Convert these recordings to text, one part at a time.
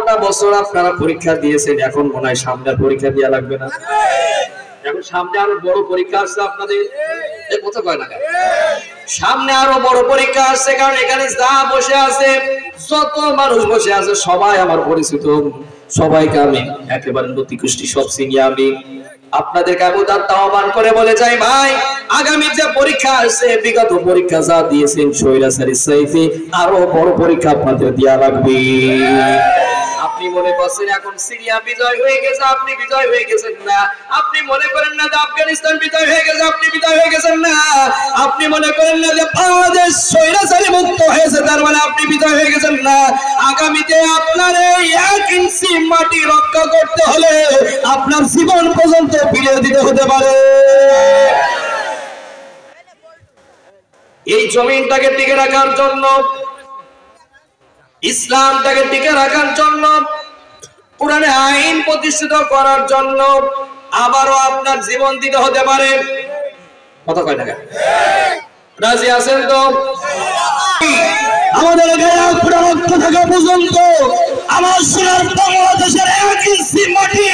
এতটা বছর আপনারা পরীক্ষা দিয়েছেন, এখন মনে হয় সামনে পরীক্ষা দেওয়া লাগবে না? এখন সামনে আরো বড় পরীক্ষা আসছে আপনাদের, এই কথা কয় না কেন? সামনে আরো বড় পরীক্ষা আসছে, কারণ এখানে যা বসে আছে, যত মানুষ বসে আছে সবাই আমার পরিচিত, সবাইকে আমি একেবারে নতি কুষ্টি সব চিনি। আমি আপনাদেরকে আহ্বান করে বলে যাই, ভাই আগামী যে পরীক্ষা আসছে, বিগত পরীক্ষা যা দিয়েছেন স্বৈরাচারীর চাইতে আরো বড় পরীক্ষা আপনাদের দেওয়া লাগবে। আপনি মনে করছেন এখন সিরিয়া বিজয় হয়ে গেছে, আপনি বিজয় হয়ে গেছেন না। আপনি মনে করেন না যে আফগানিস্তান বিজয় হয়ে গেছে, আপনি বিজয় হয়ে গেছেন না। আপনি মনে করেন না যে বাংলাদেশ স্বৈরাচারী মুক্ত হয়েছে, তার মানে আপনি বিজয় হয়ে গেছেন না। আগামীতে আপনার এই 1 ইঞ্চি মাটি রক্ষা করতে হলে আপনার জীবন পর্যন্ত ফিরে দিতে হতে পারে। এই জমিনটাকে টিকে রাখার জন্য, ইসলামটাকে টিকে রাখার জন্য, কোরআনে আইন প্রতিষ্ঠিত করার জন্য আবারও আপনার জীবন দিতে হতে পারে। কথা কয় টাকা রাজি আছেন তো? আমাদের গায়ে পুরো রক্ত থাকা পর্যন্ত আমার সোনার বাংলাদেশের 1 ইঞ্চি মাটি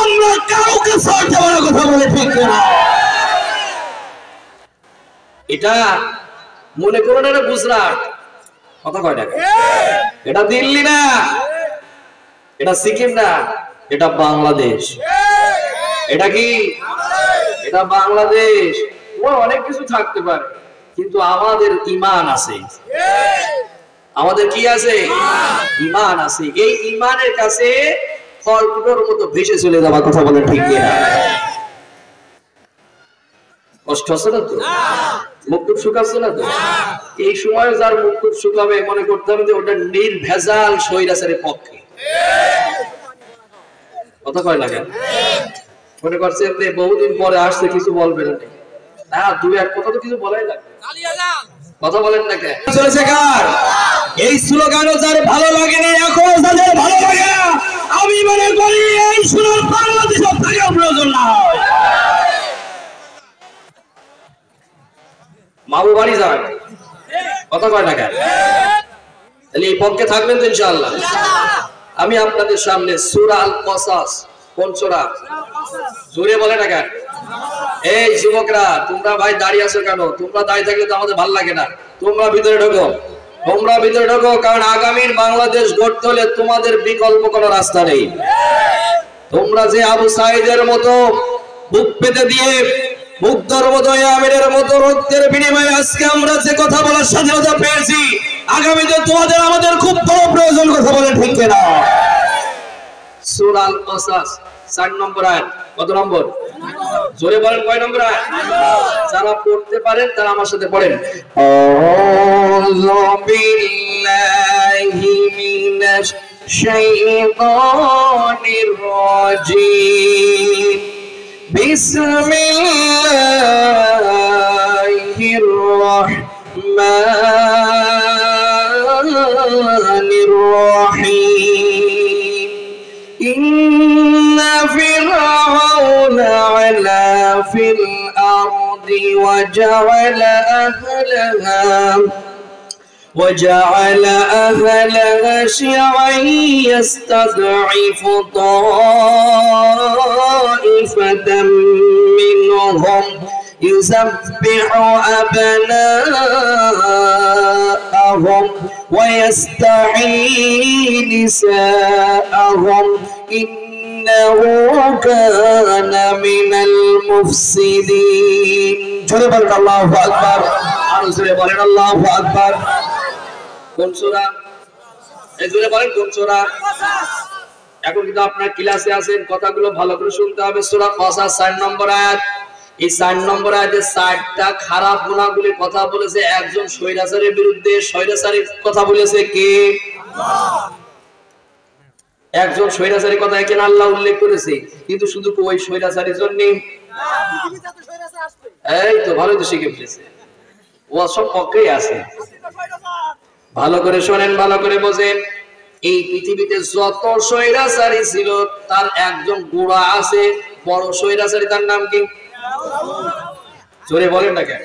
আমরা কাউকে ছাড়তে পারার কথা বলে ঠিক না। এটা মনে করুন এটা গুজরাট, কথা কয় টাকা, এটা দিল্লি না, এটা সিকিম না, এটা বাংলাদেশ। এটা কি? এটা বাংলাদেশ। ও অনেক কিছু থাকতে পারে, কিন্তু আমাদের ঈমান আছে। আমাদের কি আছে? ঈমান আছে। এই ঈমানের কাছে ফলকুটোর মতো ভেসে চলে যাওয়ার কথা বলে ঠিক না? কষ্ট আছে না তো? মুক্ত সুখ আছে না তো? এই সময় যার মুক্ত সুখ হবে মনে করতে হবে যে ওটা নির্ভেজাল স্বৈরাচারের পক্ষে। কথা কয় না কেন? মনে করছেন যে বহুদিন পরে আসছে কিছু বলবে না, দুই এক কথা তো কিছু বলাই না, কথা বলেন না কেন? চলেছে কার এই স্লোগানও যার ভালো লাগেনি, এখন যাদের ভালো লাগে না, আমি মনে করি এই সোনার বাংলাদেশ থেকে প্রয়োজন না হয়। মামু বাড়ি যান, কথা কয় না কেন? তাহলে এই পক্ষে থাকবেন তো ইনশাআল্লাহ। আমি আপনাদের সামনে সূরা আল কসাস, কোন সূরা? জোরে বলে না কেন? এই যুবকরা তোমরা ভাই দাঁড়িয়ে আছো কেন? তোমরা দাঁড়িয়ে থাকলে তো আমাদের ভালো লাগে না। তোমরা ভিতরে ঢোকো, তোমরা ভিতরে ঢোকো, কারণ আগামীর বাংলাদেশ গড়তে হলে তোমাদের বিকল্প কোনো রাস্তা নেই। তোমরা যে আবু সাঈদের মতো বুক পেতে দিয়ে, মুগ্ধর মতো, আমিরের মতো রক্তের বিনিময়ে আজকে আমরা যে কথা বলার স্বাধীনতা পেয়েছি, আগামীতে তোমাদের আমাদের খুব বড় প্রয়োজন, কথা বলে ঠিক না? সূরা আল কসাস 4 নম্বর আয়াত। কত নম্বর? জোরে বলেন, কয় নম্বর আয়াত? যারা পড়তে পারেন তারা আমার সাথে পড়েন। আউযু বিল্লাহি মিনাশ শাইতানির রাজীম। বিসমিল্লাহির রাহমানির রাহিম। ইন্না ফিরআউনা আলা ফিল আরদি وجعل أهلها شيعا يستضعف طائفة منهم يذبح أبناءهم ويستحيي نساءهم إنه كان من المفسدين. جرب الله أكبر. জোরে বলেন আল্লাহু আকবার। কোন সূরা? এই জোরে বলেন কোন সূরা? এখন কিন্তু আপনারা ক্লাসে আছেন, কথাগুলো ভালো করে শুনতে হবে। সূরা কসাস 4 নম্বর আয়াত। এই 4 নম্বর আয়াতে 4টা খারাপ গুনাহগুলির কথা বলেছে একজন স্বৈরাচারের বিরুদ্ধে। স্বৈরাচারের কথা বলেছে কে? আল্লাহ। একজন স্বৈরাচারের কথা এখানে আল্লাহ উল্লেখ করেছে, কিন্তু শুধু ওই স্বৈরাচারের জন্য না, এই তো ভালোই তো শিখে ফেলেছে, ও সব পক্ষেই আছে। ভালো করে শোনেন, ভালো করে বোঝেন। এই পৃথিবীতে যত স্বৈরাচারী ছিল তার একজন গোড়া আছে, বড় স্বৈরাচারী, তার নাম কি? জোরে বলেন না কেন?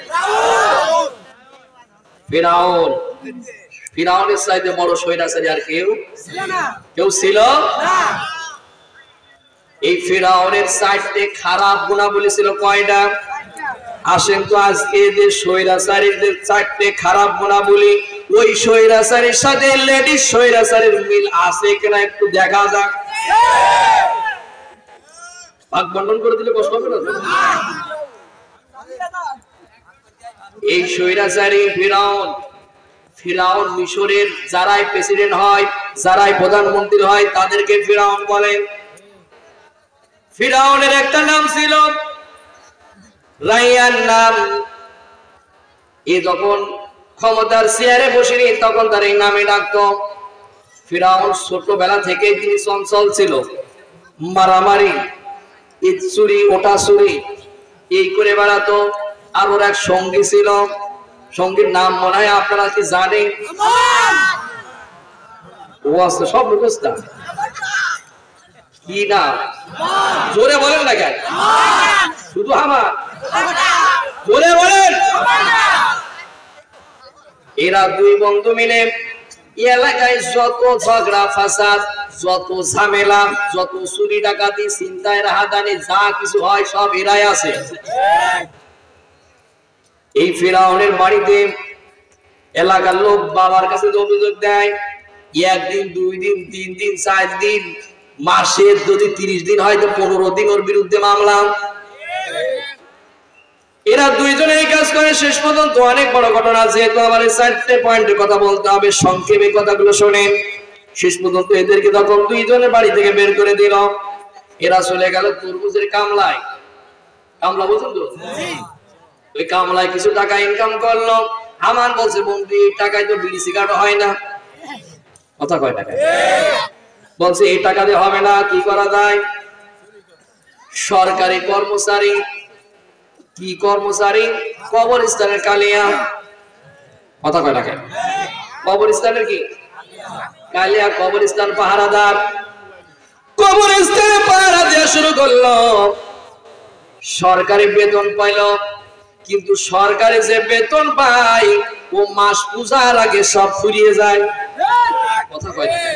ফিরআউন। ফিরাউনের চাইতে বড় স্বৈরাচারী আর কেউ ছিল না। এই ফিরাউনের চারটে খারাপ গুণাবলী ছিল কয়টা? আসেন তো আজকে যে স্বৈরাচারীদের চারটে খারাপ গুণাবলী, ওই স্বৈরাচারীর সাথে লেডিস স্বৈরাচারীর মিল আছে কিনা একটু দেখা যাক। ভাগ বন্টন করে দিলে কষ্ট হবে না? এই স্বৈরাচারী ফিরাউন মিশরের যারাই প্রেসিডেন্ট হয়, যারাই প্রধানমন্ত্রী হয়, তাদেরকে ফিরাউন বলেন। ফিরাউনের একটা নাম ছিল রাইয়ান নাম। এ যখন ক্ষমতার চেয়ারে বসেনি তখন তার এই নামে ডাকতো। ফিরাউন ছোটবেলা থেকে তিনি চঞ্চল ছিল, মারামারি, চুরি ওটা চুরি এই করে বেড়াতো। আর ওর এক সঙ্গী ছিল, সঙ্গীর নাম মনে হয় আপনারা কি জানেন? ও আছে সব মুখস্থ। কি না? জোরে বলেন না কেন? শুধু আমার জোরে বলেন। এরা দুই বন্ধু মিলে এলাকায় যত ঝগড়া ফাসাদ, যত ঝামেলা, যত চুরি ডাকাতি, চিন্তায় রাহাদানি যা কিছু হয় সব এরাই আছে। এই ফিরাউনের বাড়িতে এলাকার লোক বাবার কাছে অভিযোগ দেয়, একদিন, 2 দিন, 3 দিন, 4 দিন, মাসের যদি 30 দিন হয় তো 15 দিন ওর বিরুদ্ধে মামলা। এরা দুইজনে এই কাজ করে। শেষ পর্যন্ত অনেক বড় ঘটনা, যেহেতু আমার এই 4টে পয়েন্টের কথা বলতে হবে, সংক্ষেপে কথাগুলো শোনেন। শেষ পর্যন্ত এদেরকে তখন দুইজনের বাড়ি থেকে বের করে দিল। এরা চলে গেল তরমুজের কামলায়। কামলা বুঝুন তো? ওই কামলায় কিছু টাকা ইনকাম করলো। হামান বলছে, বন্ধু এই টাকায় তো বিড়ি সিগারেট হয় না। কথা কয় টাকা? বলছে এই টাকা দিয়ে হবে না, কি করা যায়? সরকারি কর্মচারী, কি কর্মচারী? কবরস্থানের কালিয়া। কথা কয় টাকা? কবরস্থানের কি কালিয়া? কবরস্থান পাহারাদার। কবরস্থানে পাহারা দেওয়া শুরু করলো। সরকারি বেতন পাইল, কিন্তু সরকারে যে বেতন পায় ও মাস পূজার আগে সব ফুরিয়ে যায়। কথা কয় টাকা?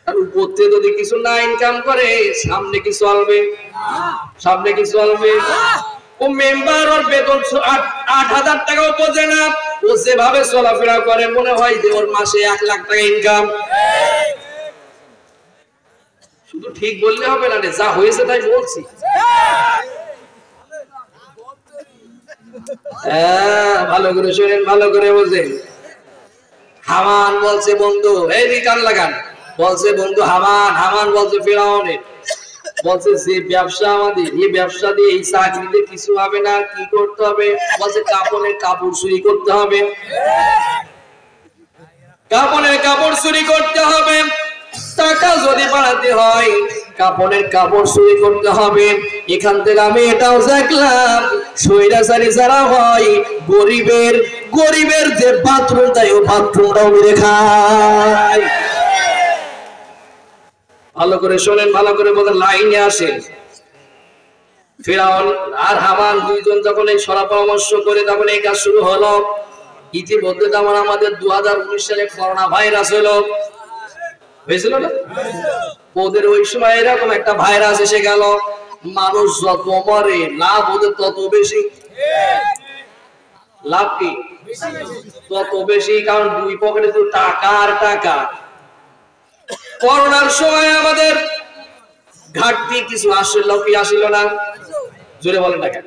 আর উপরতে যদি কিছু না ইনকাম করে সামনে কি চলবে? সামনে কি চলবে? ও মেম্বার ওর বেতন 8,000 টাকাও বোঝে না। ও যেভাবে চলাফেরা করে মনে হয় যে ওর মাসে 1 লাখ টাকা ইনকাম। শুধু ঠিক বললে হবে না, যা হয়েছে তাই বলছি। ভালো করে শোনেন, ভালো করে বোঝেন। হামান বলছে, বন্ধু এই দিকে কান লাগান। বলছে বন্ধু হামান বলছে ফিরাউনের, বলছে যে ব্যবসা আমাদের, এই ব্যবসা দিয়ে এই চাকরিতে কিছু হবে না, কি করতে হবে? বলছে কাপড়ের কাপড় চুরি করতে হবে। কাপড়ের কাপড় চুরি করতে হবে। টাকা যদি বাড়াতে হয় কাপড়ের কাপড় চুরি করতে হবে। এখান থেকে আমি এটাও দেখলাম, স্বৈরাচারী যারা হয় গরিবের যে বাথরুম তাই ও বাথরুমটাও মেরে খায়। ভালো করে শোনেন, ভালো করে বলেন, লাইনে আসেন। ফিরাউন আর হামান দুইজন যখন এই সরা পরামর্শ করে তখন এই কাজ শুরু হলো। ইতিমধ্যে যেমন আমাদের 2019 সালে করোনা ভাইরাস হয়েছিল না? ওদের ওই সময় এরকম একটা ভাইরাস এসে গেল। মানুষ যত মরে লাভ ওদের তত বেশি। লাভ কি? তত বেশি, কারণ দুই পকেটে তো টাকা আর টাকা। করোনার সময় আমাদের ঘাটতি কিছু আসলো কি আসিল না? জোরে বলেন না কেন?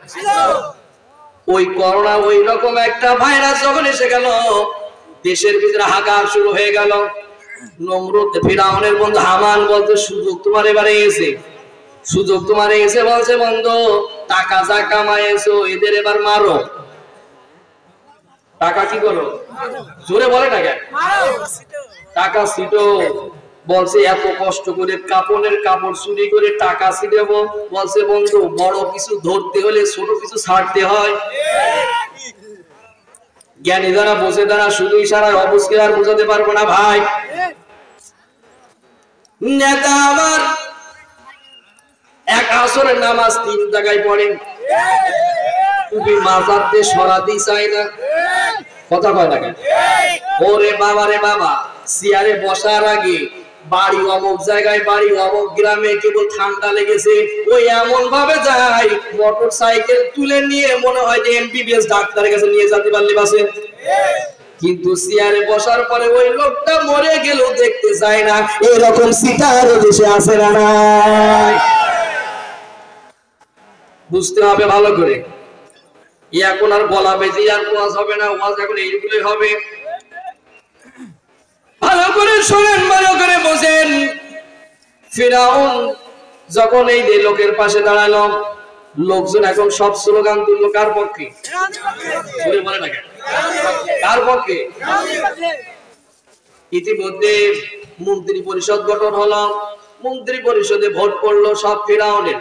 ওই করোনা ওই রকম একটা ভাইরাস যখন এসে গেল, দেশের ভিতরে হাহাকার শুরু হয়ে গেল। নমরুদ ফিরাউনের বন্ধু হামান বলতে, সুযোগ তোমার এবারে এসে, সুযোগ তোমার এসে। বলছে বন্ধু টাকা যা কামাইছো এদের এবার মারো। টাকা কি করো? জোরে বলে না কেন? টাকা ছিটো। বলছে এত কষ্ট করে কাপড়ের কাপড় চুরি করে টাকা ছিটাবো। বলছে বন্ধু বড় কিছু ধরতে হলে ছোট কিছু ছাড়তে হয়। জ্ঞানী যারা বোঝে তারা শুধু ইশারায় অবুঝকে আর বোঝাতে পারবো না ভাই। নেতা আমার এক আসরের নামাজ 3 জায়গায় পড়ে, টুপি মাথাতে সরাতেই চায় না। কথা কয় না কেন? ওরে বাবা রে বাবা, চেয়ারে বসার আগে বাড়ি অমুক জায়গায়, বাড়ি অমুক গ্রামে, কেবল ঠান্ডা লেগেছে, ওই এমন ভাবে যায় মোটর সাইকেল তুলে নিয়ে মনে হয় যে এমবিবিএস ডাক্তারের কাছে নিয়ে যেতে পারলে বাসে। কিন্তু চেয়ারে বসার পরে ওই লোকটা মরে গেল দেখতে যায় না। এরকম সিটার দেশে আছে না নাই? বুঝতে হবে ভালো করে। এখন আর বলা বেজি আর ওয়াজ হবে না, ওয়াজ এখন এইগুলোই হবে। ভালো করে শোনেন, ভালো করে বোঝেন। ফিরাউন যখন এই যে লোকের পাশে দাঁড়ালো, লোকজন এখন সব স্লোগান তুললো কার পক্ষে? বলে না কেন? কার পক্ষে? ইতিমধ্যে মন্ত্রী পরিষদ গঠন হলো, মন্ত্রী পরিষদে ভোট পড়লো সব ফিরাউনের।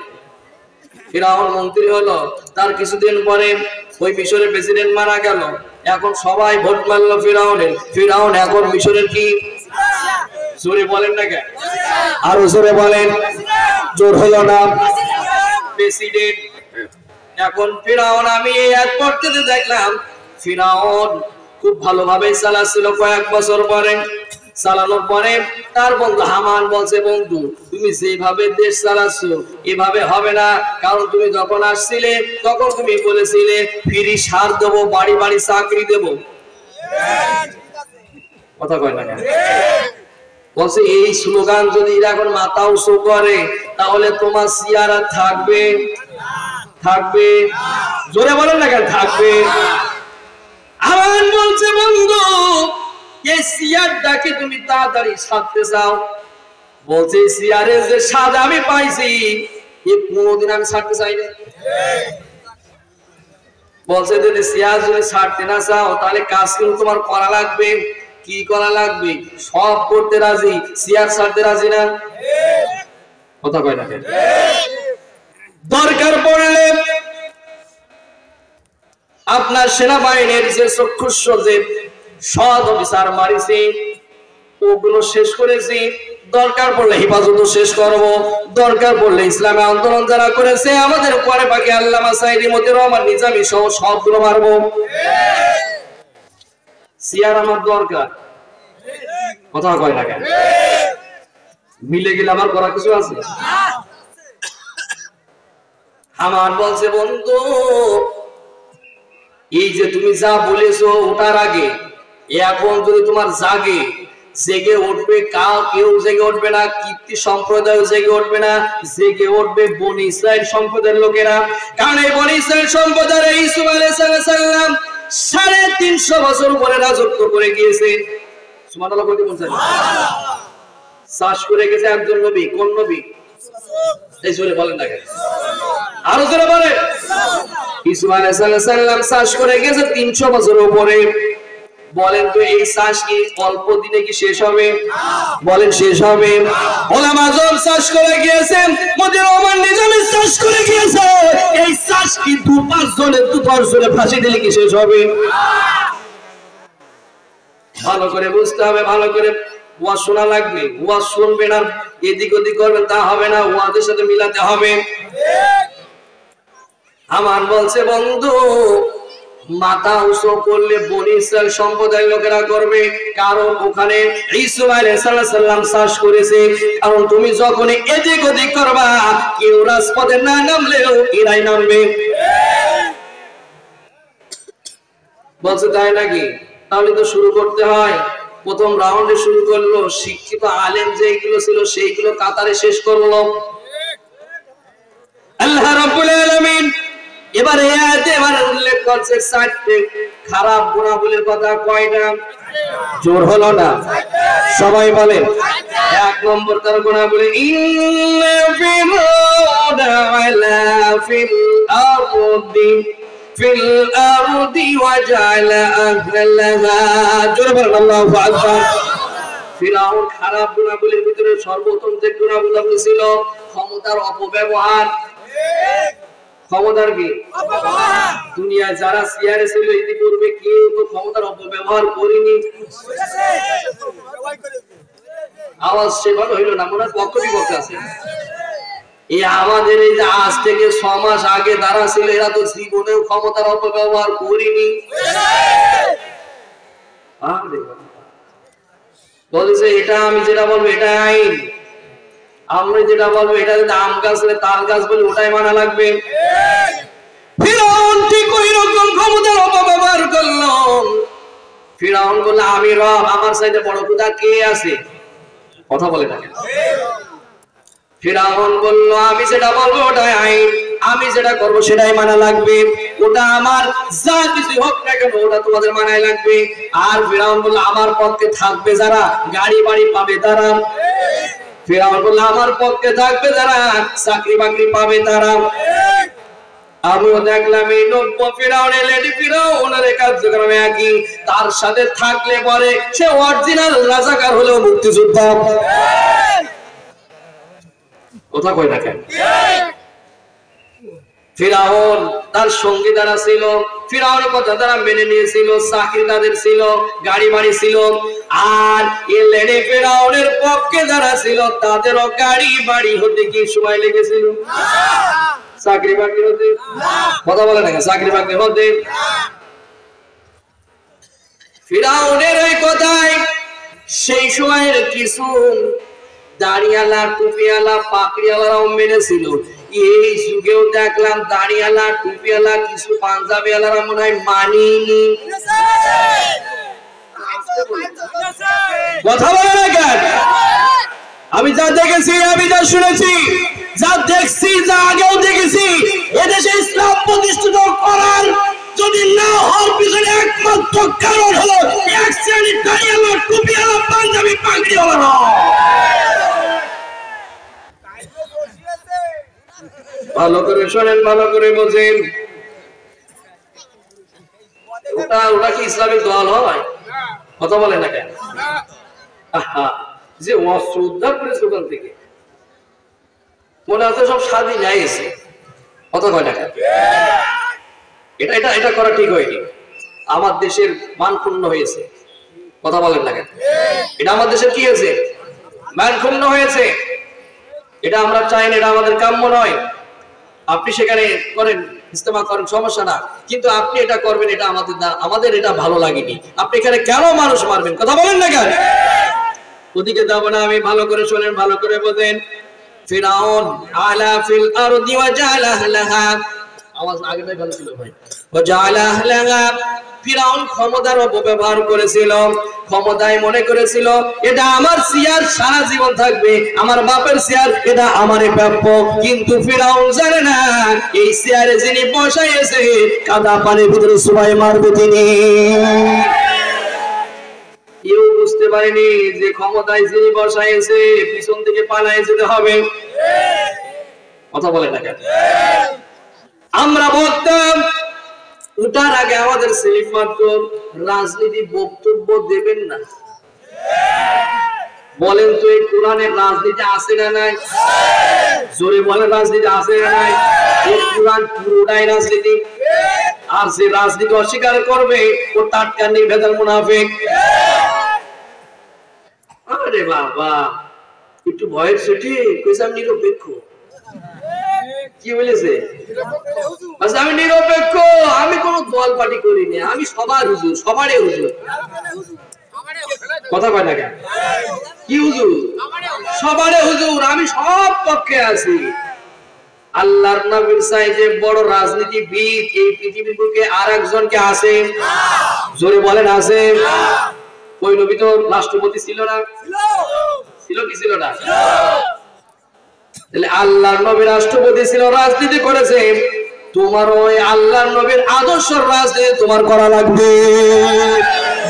ফিরাউন মন্ত্রী হলো, তার কিছুদিন পরে ওই মিশরের প্রেসিডেন্ট মারা গেল। এখন সবাই ভোট মারলো ফিরাউনের। ফিরাউন এখন মিশরের কি? জোরে বলেন না কেন? আরো জোরে বলেন। জোর হলো না? প্রেসিডেন্ট। এখন ফিরাউন, আমি এক পর্যায়ে দেখলাম ফিরাউন খুব ভালোভাবে চালাচ্ছিল। কয়েক বছর পরে চালানোর পরে তার বন্ধু হামান বলছে, বন্ধু তুমি যেভাবে দেশ চালাচ্ছ এভাবে হবে না, কারণ তুমি যখন আসছিলে তখন তুমি বলেছিলে ফ্রি সার দেবো, বাড়ি বাড়ি চাকরি দেবো। কথা কয় না? বলছে এই স্লোগান যদি এখন মাথা উঁচু করে তাহলে তোমার চেয়ার থাকবে? থাকবে? জোরে বলেন না কেন? থাকবে। হামান বলছে, বন্ধু এই চেয়ারটাকে তুমি তাড়াতাড়ি ছাড়তে চাও? বলছে চেয়ারের যে স্বাদ আমি পাইছি এ কোনোদিন আমি ছাড়তে চাই না। বলছে যদি চেয়ার যদি ছাড়তে না চাও তাহলে কাজ কিন্তু তোমার করা লাগবে। কি করা লাগবে? সব করতে রাজি, চেয়ার ছাড়তে রাজি না। কথা কয় না? দরকার পড়লে আপনার সেনাবাহিনীর যে চক্ষুষ্য যে সৎ অফিসার মারিছে ওগুলো শেষ করেছি, দরকার পড়লে হেফাজত শেষ করব, দরকার পড়লে ইসলামী আন্দোলন যারা করেছে আমাদের পরে বাকি আল্লামা সাইদি মতিউর রহমান নিজামী সহ সবগুলো মারবো। চেয়ার আমার দরকার। কথা কয় না কেন? মিলে গেলে আমার করা কিছু আছে? আমার বলছে, বন্ধু এই যে তুমি যা বলেছো ওটার আগে এখন যদি তোমার জাগে, জেগে উঠবে কেউ জেগে উঠবে না, কীর্তি সম্প্রদায় জেগে উঠবে না, জেগে উঠবে বনি ইসরাইল সম্প্রদায়ের লোকেরা। কারণ এই বনি ইসরাইল সম্প্রদায়ের ইসুফ আলাইহিস সালাম 350 বছর পরে রাজত্ব করে গিয়েছে। সুবহানাল্লাহ কইতে বলছেন? চাষ করে গেছে একজন নবী। কোন নবী? এই জোরে বলেন না কেন? আরো জোরে বলেন। ইসুফ আলাইহিস সালাম চাষ করে গেছে 300 বছরের উপরে। বলেন তো এই চাষ কি অল্প দিনে কি শেষ হবে? বলেন শেষ হবে? ওলামা আজম চাষ করে গিয়েছেন, মতিউর রহমান নিজামী চাষ করে গিয়েছে। এই চাষ কি 2-5 জনের 2-10 জনের ফাঁসি দিলে কি শেষ হবে? ভালো করে বুঝতে হবে, ভালো করে ওয়াজ শোনা লাগবে। ওয়াজ শুনবেন আর এদিক ওদিক করবেন তা হবে না, ওয়াজের সাথে মিলাতে হবে। আমার বলছে, বন্ধু মাথা উঁচু করলে বনি ইসরাইল সম্প্রদায়ের লোকেরা করবে, কারণ ওখানে ঈসা আলাইহিস সালাম চাষ করেছে। কারণ তুমি যখন এদিক ওদিক করবা কেউ রাজপথে না নামলেও এরাই নামবে। বলছে তাই নাকি? তাহলে তো শুরু করতে হয়। প্রথম রাউন্ডে শুরু করলো, শিক্ষিত আলেম যেগুলো ছিল সেইগুলো কাতারে শেষ করলো। আল্লাহ রাব্বুল আলামিন এবারে উল্লেখ করছে 4টে খারাপ গুণাবলীর কথা। কয়টা? জোর হলো না? সবাই বলেন। 1 নম্বর তার গুণাবলী, ইন্না ফিরআউনা আলা ফিল আরদি ওয়াজালা আহলাহা। জোরে বলেন আল্লাহু আকবার। ফিরআউন খারাপ গুণাবলীর ভিতরে সর্বপ্রথম যে গুণাবলী ছিল ক্ষমতার অপব্যবহার। ক্ষমতার কি? দুনিয়া যারা চেয়ারে ছিল ইতিপূর্বে কেউ তো ক্ষমতার অপব্যবহার করেনি। আওয়াজ সেভাবে হইল না, মনে হয় পক্ষ বিপক্ষ আছে। এই আমাদের এই যে আজ থেকে 6 মাস আগে যারা ছিল এরা তো জীবনেও ক্ষমতার অপব্যবহার করেনি। বলেছে এটা আমি যেটা বলবো এটা আইন, আমরা যেটা বলবো এটা যদি আম গাছ তাল গাছ বলে ওটাই মানা লাগবে। ফিরআউন ঠিক ওই রকম ক্ষমতার অপব্যবহার করলো। ফিরআউন বলল আমি রব, আমার চাইতে বড় খোদা কে আছে? কথা বলে না। ফিরআউন বলল আমি যেটা বলবো ওটাই আইন, আমি যেটা করবো সেটাই মানা লাগবে, ওটা আমার যা কিছু হোক না কেন ওটা তোমাদের মানাই লাগবে। আর ফিরআউন বলল আমার পক্ষে থাকবে যারা গাড়ি বাড়ি পাবে তারা। ফিরআউন বলল আমার পক্ষে থাকবে যারা চাকরি বাকরি পাবে তারা। আমিও দেখলাম এই নব্য ফিরআউনের লেডি ফিরআউনের কার্যক্রমে একই, তার সাথে থাকলে পরে সে অরিজিনাল রাজাকার হলেও মুক্তিযোদ্ধা। কথা কই না কেন? ফিরআউন তার সঙ্গী যারা ছিল ফিরআউনের কথা তারা মেনে নিয়েছিল, চাকরি তাদের ছিল, গাড়ি বাড়ি ছিল। আর এই লেডি ফিরআউনের পক্ষে যারা ছিল তাদেরও গাড়ি বাড়ি হতে কি সময় লেগেছিল? চাকরি বাকরি হতে? কথা বলে না, চাকরি বাকরি হতে। ফিরআউনের ওই কথায় সেই সময়ের কিছু দাড়িওয়ালা টুপিওয়ালা পাকড়িওয়ালারাও মেনেছিল। এই যুগেও দেখলাম দাড়িওয়ালা টুপিওয়ালা কিছু পাঞ্জাবিওয়ালারা মনে হয় মানিনি। কথা বলে না কেন? আমি যা দেখেছি, আমি যা শুনেছি, যা দেখছি, যা আগেও দেখেছি, এদেশে ইসলাম প্রতিষ্ঠিত করার যদি না হওয়ার পিছনে একমাত্র কারণ হলো এক শ্রেণীর দাড়িওয়ালা টুপিওয়ালা পাঞ্জাবি পাগড়িওয়ালা। ভালো করে শোনেন, ভালো করে বোঝেন। ওটা কি ইসলামিক দল হয়? কথা বলে না কেন? যে অস্ত্র উদ্ধার করেছে ওখান থেকে মনে হচ্ছে সব স্বাধীন এসে। কথা কয় না কেন? এটা এটা এটা করা ঠিক হয়নি। আমার দেশের মান ক্ষুণ্ণ হয়েছে। কথা বলেন না কেন? এটা আমার দেশের কি হয়েছে? মান ক্ষুণ্ণ হয়েছে। এটা আমরা চাই না, এটা আমাদের কাম্য নয়। আপনি সেখানে করেন, ইস্তেমা করেন, সমস্যা না, কিন্তু আপনি এটা করবেন এটা আমাদের এটা ভালো লাগেনি। আপনি এখানে কেন মানুষ মারবেন? কথা বলেন না কেন? ওদিকে যাব না, আমি ভালো করে শোনেন, ভালো করে বোঝেন। ফিরআউন আলা ফিল আরদি ওয়া জাআলা আহলাহা, আওয়াজ আগেটাই ভালো ছিল ভাই, ওয়া জাআলা আহলাহা। ফিরআউন ক্ষমতার অপব্যবহার করেছিল, ক্ষমতায় মনে করেছিল এটা আমার চেয়ার, সারা জীবন থাকবে, আমার বাপের চেয়ার, এটা আমারই প্রাপ্য। কিন্তু ফিরআউন জানে না এই চেয়ারে যিনি বসাইছে কাদা পানির ভিতরে সবাই মারবে তিনি। কেউ বুঝতে পারেনি যে ক্ষমতায় যিনি বসাইছে পিছন থেকে পালায় যেতে হবে। কথা বলে না কেন? আমরা বলতাম উঠার আগে আমাদের সেলিফ মাত্র রাজনীতি বক্তব্য দেবেন না। বলেন তো এই কোরআনের রাজনীতি আছে না নাই? জোরে বলেন, রাজনীতি আছে না নাই? এই কোরআন পুরোটাই রাজনীতি। আর যে রাজনীতি অস্বীকার করবে ও টাটকা নির্ভেজাল মুনাফিক। আরে বাবা, একটু ভয়ের ছুটি কইছে আমি নিরপেক্ষ। কি বলেছে? আচ্ছা আমি নিরপেক্ষ, আমি কোন দল পার্টি করিনি, আমি সবার হুজুর, সবারই হুজুর। কথা কয় না কেন? কি হুজুর? সবারই হুজুর, আমি সব পক্ষে আছি। আল্লাহর নবীর চাইতে বড় রাজনীতিবিদ এই পৃথিবীর বুকে আর একজনকে আছে? জোরে বলেন আছে? ওই নবী তো রাষ্ট্রপতি ছিল না? ছিল কি ছিল না? তাহলে আল্লাহর নবী রাষ্ট্রপতি ছিল, রাজনীতি করেছে। তোমার ওই আল্লাহর নবীর আদর্শ রাজনীতি তোমার করা লাগবে।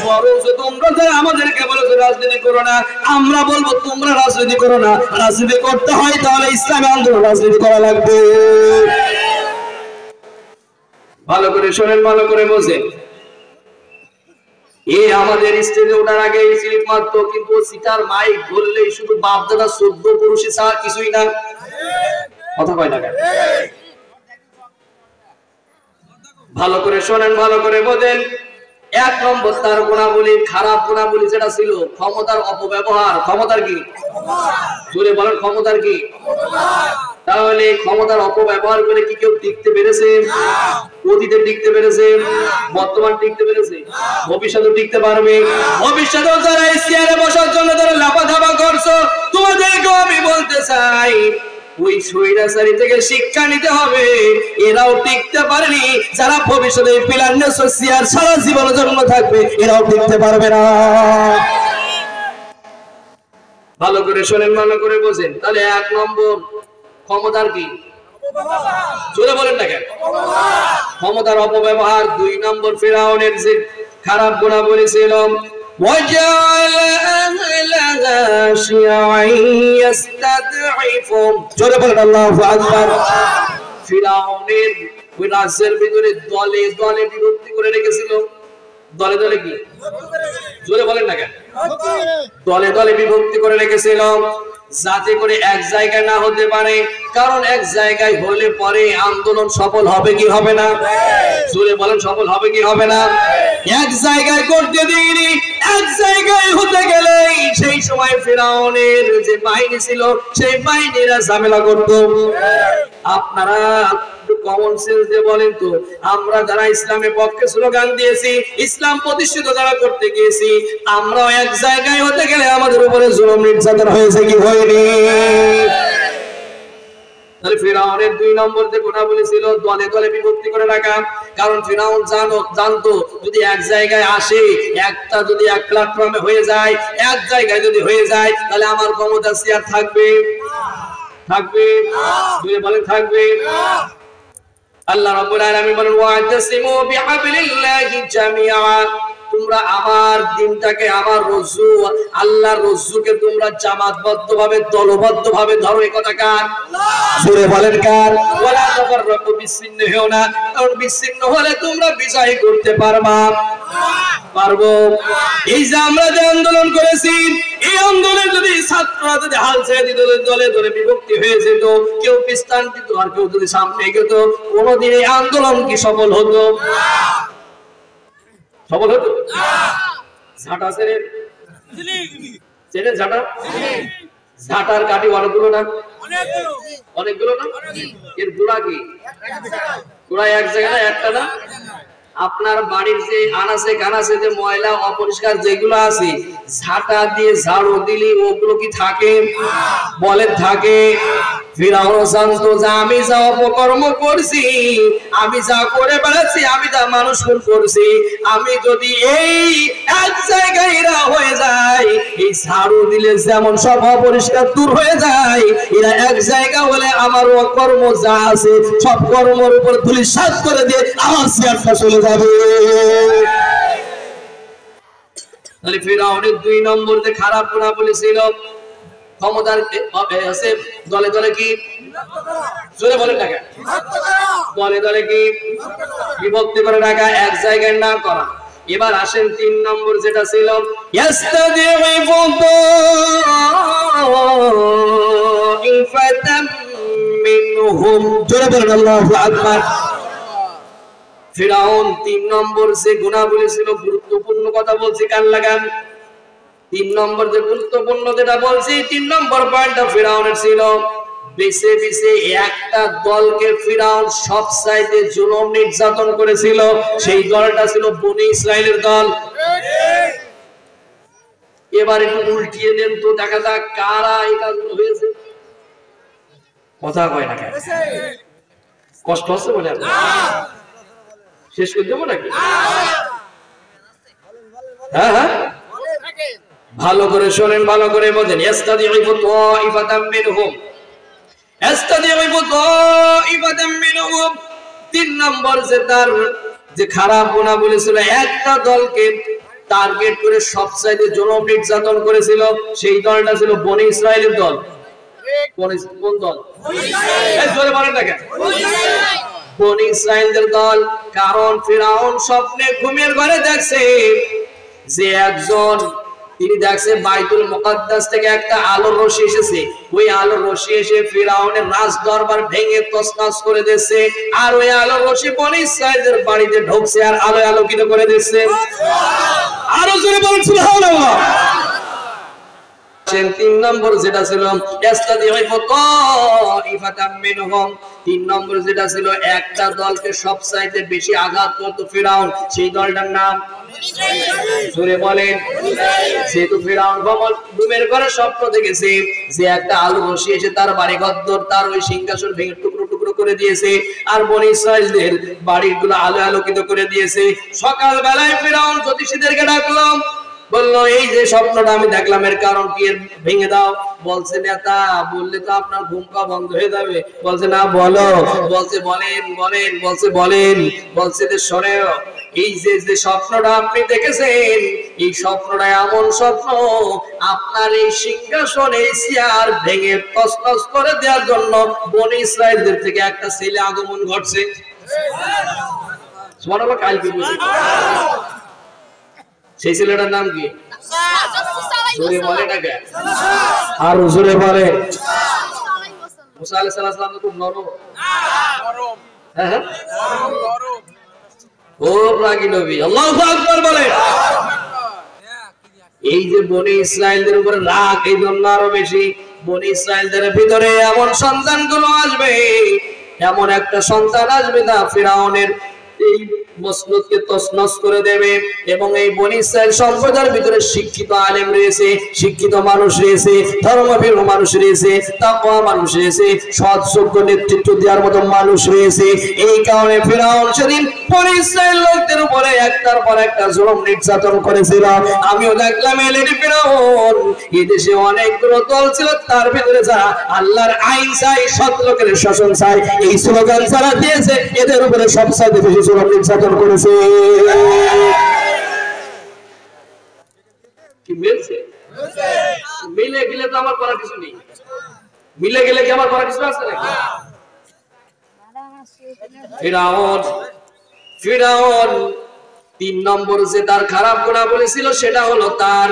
বরঞ্চ তোমরা যারা আমাদেরকে বলেছো রাজনীতি করো না, আমরা বলবো তোমরা রাজনীতি করো না। রাজনীতি করতে হয় তাহলে ইসলামী আন্দোলন রাজনীতি করা লাগবে। ভালো করে শোনেন, ভালো করে বোঝেন। এই আমাদের স্টেজে ওঠার আগে এই স্লিপ মারতো, কিন্তু সিটার মাইক বললেই শুধু বাপ দাদা 14 পুরুষে ছাড়া কিছুই না। কথা কয় না কেন? ভালো করে শোনেন, ভালো করে বোঝেন। এক নম্বর তার গুণাবলী, খারাপ গুণাবলী যেটা ছিল ক্ষমতার অপব্যবহার। ক্ষমতার কি? জোরে বলেন, ক্ষমতার কি? তাহলে ক্ষমতার অপব্যবহার করে কি কেউ টিকতে পেরেছে? অতীতে টিকতে পেরেছে, বর্তমান টিকতে পেরেছে, ভবিষ্যতে টিকতে পারবে? ভবিষ্যতেও যারা চেয়ারে বসার জন্য যারা লাফাধাপা করছো, তোমাদেরকেও আমি বলতে চাই ওই স্বৈরাচারী থেকে শিক্ষা নিতে হবে। এরাও টিকতে পারেনি, যারা ভবিষ্যতে পিলার চেয়ার সারা জীবনের জন্য থাকবে এরাও টিকতে পারবে না। ভালো করে শোনেন, ভালো করে বোঝেন। তাহলে 1 নম্বর ক্ষমতার কি? জোরে বলেন না কেন? ক্ষমতার অপব্যবহার। 2 নম্বর ফিরআউনের যে খারাপ গুনাহ বলেছিল, وَجَعَلَ أَهْلَهَا شِيَعًا يَسْتَضْعِفُ, জোরে বলেন আল্লাহু আকবার। ফিরআউনের ওই রাজ্যের ভিতরে দলে দলে বিভক্তি করে রেখেছিল। দলে দলে কি? জোরে বলেন না কেন? দলে দলে বিভক্তি করে রেখেছিল, যাতে করে এক জায়গায় না হতে পারে। কারণ এক জায়গায় হলে পরে আন্দোলন সফল হবে কি হবে না? জোরে বলেন, সফল হবে কি হবে না? এক জায়গায় করতে দিইনি, এক জায়গায় হতে গেলে সেই সময় ফিরআউনের যে বাহিনী ছিল সেই বাহিনীরা ঝামেলা করত। আপনারা কমন সেন্স দিয়ে বলেন তো, আমরা যারা ইসলামের পক্ষে স্লোগান দিয়েছি, ইসলাম প্রতিষ্ঠিত যারা করতে গিয়েছি, আমরাও এক জায়গায় হতে গেলে আমাদের উপরে জুলুম নির্যাতন হয়েছে কি হয়নি? তাহলে ফিরআউনের 2 নম্বর যে গুনাহ বলেছিল দলে দলে বিভক্তি করে রাখা। কারণ ফিরআউন জানতো যদি এক জায়গায় আসে, একটা যদি এক প্ল্যাটফর্মে হয়ে যায়, এক জায়গায় যদি হয়ে যায়, তাহলে আমার ক্ষমতা চেয়ার থাকবে? থাকবে? যদি বলেন থাকবে। আল্লাহ রাব্বুল আলামিন বলেন, ওয়া'তাসিমু বিহাবলিল্লাহি জামিআ, তোমরা আমার দ্বীনটাকে, আমার রজ্জু, আল্লাহর রজ্জুকে তোমরা জামাতবদ্ধভাবে দলবদ্ধভাবে ধরো। এই কথা কার? জোরে বলেন কার? ওয়ালা তাফাররাকু, বিচ্ছিন্ন হও না, কারণ বিচ্ছিন্ন হলে তোমরা বিজয় করতে পারবা? পারবো। এই যে আমরা যে আন্দোলন করেছি, এই আন্দোলন যদি ছাত্ররা যদি হাল ছেড়ে দিত, দলে দলে বিভক্তি হয়ে যেত, কেউ পিস্তান দিত আর কেউ যদি সামনে এগোতো, কোনদিন এই আন্দোলন কি সফল হতো? সফল হতো? ঝাঁটা ছেড়ে ঝাঁটা, ঝাঁটার কাটি অনেকগুলো না? অনেকগুলো না? এর গোড়া কি? গোড়া এক জায়গায় না, একটা না? আপনার বাড়ির যে আনাচে কানাচে যে ময়লা অপরিষ্কার যেগুলো আছে, ঝাঁটা দিয়ে ঝাড়ু দিলে ওগুলো কি থাকে? বলে থাকে। ফিরআউন জানতো যে আমি যা অপকর্ম করছি, আমি যা করে বেড়াচ্ছি, আমি যা মানুষ করছি, আমি যদি এই এক জায়গায় এরা হয়ে যায়, এই ঝাড়ু দিলে যেমন সব অপরিষ্কার দূর হয়ে যায়, এরা এক জায়গা হলে আমার কর্ম যা আছে সব কর্মের উপর ধূলিসাৎ করে দিয়ে আমার চেয়ারটা চলে যাবে। তাহলে ফিরআউনের 2 নম্বর যে খারাপ গুনাহ বলেছিল, ক্ষমতার আছে দলে দলে কি? জোরে বলেন না কেন? দলে দলে কি? বিভক্তি করে রাখা, এক জায়গায় না করা। এবার আসেন 3 নম্বর যেটা ছিল, ইস্তাদিফু তাইফাতাম মিনহুম, জোরে বলেন আল্লাহু আকবার। ফিরআউন 3 নম্বর যে গুনাহ বলেছিল, গুরুত্বপূর্ণ কথা বলছি, কান লাগান। 3 নম্বর যে গুরুত্বপূর্ণ যেটা বলছি, 3 নম্বর পয়েন্টটা ফিরআউনের ছিল, বেছে বেছে একটা দলকে ফিরআউন সবচাইতে জুলুম নির্যাতন করেছিল। সেই দলটা ছিল বনি ইসরাইলের দল। এবার একটু উল্টিয়ে দেন তো, দেখা যাক কারা এই কাজগুলো হয়েছে। কথা কয় না কেন? কষ্ট হচ্ছে বলে শেষ করে দেবো নাকি? হ্যাঁ হ্যাঁ, ভালো করে শোনেন, ভালো করে বোঝেন। ইস্তাদিফু তাইফাতাম মিনহুম, ইস্তাদিফু তাইফাতাম মিনহুম। 3 নম্বর যে তার যে খারাপ গুনাহ বলেছিল, একটা দলকে টার্গেট করে সবচাইতে জুলুম নির্যাতন করেছিল, সেই দলটা ছিল বনি ইসরাইলের দল। কোন দল? জোরে বলেন না কেন? বনি ইসরাইলের দল। কারণ ফিরআউন স্বপ্নে ঘুমের ঘরে দেখছে যে একজন, তিনি দেখছে বাইতুল মুকাদ্দাস থেকে একটা আলোর রশি এসেছে, ওই আলোর রশি এসে ফিরআউনের রাজ দরবার ভেঙে তছনছ করে দিয়েছে, আর ওই আলোর রশি বনি ইসরাইলের বাড়িতে ঢুকছে আর আলোয় আলোকিত করে দিয়েছে। আরো জোরে বলুন সুবহানাল্লাহ। তিন নম্বর যেটা ছিল তিন নম্বর যেটা ছিল একটা দলকে সবচাইতে বেশি আঘাত করতো ফিরাউন, সেই দলটার নাম জোরে বলেন। যেহেতু ফিরাউন ঘুমের ঘরে স্বপ্ন দেখেছে যে একটা আলু বসিয়েছে তার বাড়ি ঘর তার ওই সিংহাসন ভেঙে টুকরো টুকরো করে দিয়েছে, আর বনি ইসরাইলদের বাড়িগুলো আলো আলোকিত করে দিয়েছে। সকাল বেলায় ফিরাউন জ্যোতিষীদেরকে ডাকলাম, বললো এই যে স্বপ্নটা আমি দেখলাম এর কারণ কি, ভেঙে দাও। বলছে নেতা বললে তো আপনার ঘুমকা বন্ধ হয়ে যাবে। বলছে না বলো। বলছে বলেন বলেন। বলছে বলেন। বলছে যে শোনে, এই যে স্বপ্নটা আপনি দেখেছেন এই স্বপ্নটা এমন স্বপ্ন, আপনার এই সিংহাসন এই চেয়ার ভেঙে তছনছ করে দেওয়ার জন্য বনি ইসরাইলদের থেকে একটা ছেলে আগমন ঘটছে। সুবহানাল্লাহ। কাল কি বলছে সেই ছেলেটার নাম কি? জোরে বলে টাকা আর জোরে বলে। মুসা আলাইহিস সালাম খুব নরম, হ্যাঁ খুব রাগী নবী। আল্লাহু আকবার বলে। এই যে বনি ইসরাইলদের উপরে রাগ এই জন্য আরো বেশি। বনি ইসরাইলদের ভিতরে এমন সন্তানগুলো আসবে, এমন একটা সন্তান আসবে না ফিরাউনের এই মসনদকে তছনছ করে দেবে। এবং এই বনি ইসরাইল সম্প্রদায়ের ভিতরে শিক্ষিত আলেম রয়েছে, শিক্ষিত মানুষ রয়েছে, ধর্মপ্রিয় মানুষ রয়েছে, তাকওয়া মানুষ রয়েছে, সৎ যোগ্য নেতৃত্ব দেওয়ার মতো মানুষ রয়েছে। এই কারণে ফিরাউন সেদিন বনি ইসরাইল লোকদের উপরে একটার পর একটা জুলুম নির্যাতন করেছিল। আমিও দেখলাম এলেডি ফিরাউন এই দেশে অনেকগুলো দল ছিল, তার ভিতরে যারা আল্লাহর আইন চাই, সৎ লোকের শাসন চাই, এই স্লোগান যারা দিয়েছে এদের উপরে সবচেয়ে বেশি জুলুম নির্যাতন করেছে। কি মিলছে? মিলে গেলে তো আমার করার কিছু নেই। মিলে গেলে কি আমার করার কিছু আছে নাকি? ফিরাউন তিন নম্বর যে তার খারাপ গুনাহ বলেছিল সেটা হলো তার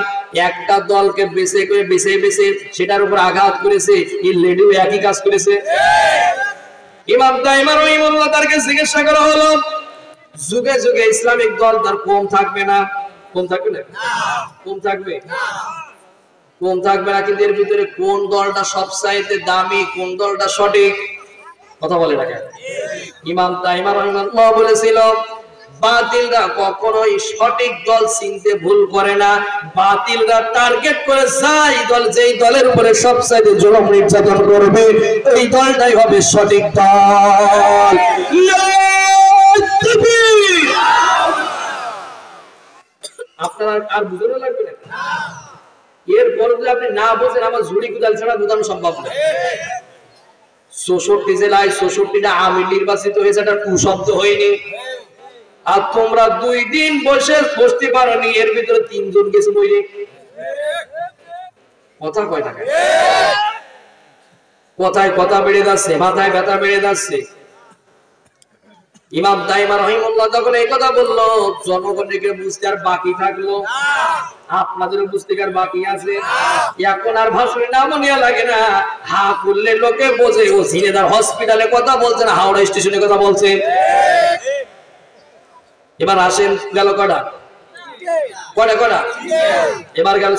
একটা দলকে বেছে করে বেছে বেছে সেটার উপর আঘাত করেছে। এই লেডিও একই কাজ করেছে। ইমাম দাইমার রহিমাহুল্লাহ তারকে জিজ্ঞাসা করা হলো, যুগে যুগে ইসলামিক দল তার কম থাকবে না? কম থাকবে না? কম থাকবে? কম থাকবে না, কিন্তু এর ভিতরে কোন দলটা সবচাইতে দামি, কোন দলটা সঠিক? কথা বলে না কেন? ইমাম তাইমার রাহিমাহুল্লাহ বলেছিল বাতিলরা কখনোই সঠিক দল চিনতে ভুল করে না। বাতিলরা টার্গেট করে যায় দল, যেই দলের উপরে সবচাইতে জুলুম নির্যাতন করবে এই দলটাই হবে সঠিক দল। আপনার আর বুঝানো লাগবে না। এরপর যদি আপনি না বোঝেন আমার ঝুড়ি কুদাল ছাড়া বোঝানো সম্ভব না। ৬৪ জেলায় ৬৪টা আমির নির্বাচিত হয়েছে, এটা কুশব্দ হয়নি। আর তোমরা 2 দিন বসতে পারোনি, এর ভিতরে 3 জন গেছে বইলে। কথা কয় টাকা? কথায় কথা বেড়ে যাচ্ছে, মাথায় ব্যথা বেড়ে যাচ্ছে। ইমাম দাইমা রাহিমাহুল্লাহ যখন এই কথা বললো জনগণকে বুঝতে আর বাকি থাকলো? আপনাদেরও বুঝতে আর বাকি আছে? এখন আর ভাষণে নামও নেওয়া লাগে না, হা করলে লোকে বোঝে ও ঝিনেদার হসপিটালে কথা বলছে না হাওড়া স্টেশনে কথা বলছে। এবার আসেন গেল কটা? এবার গেল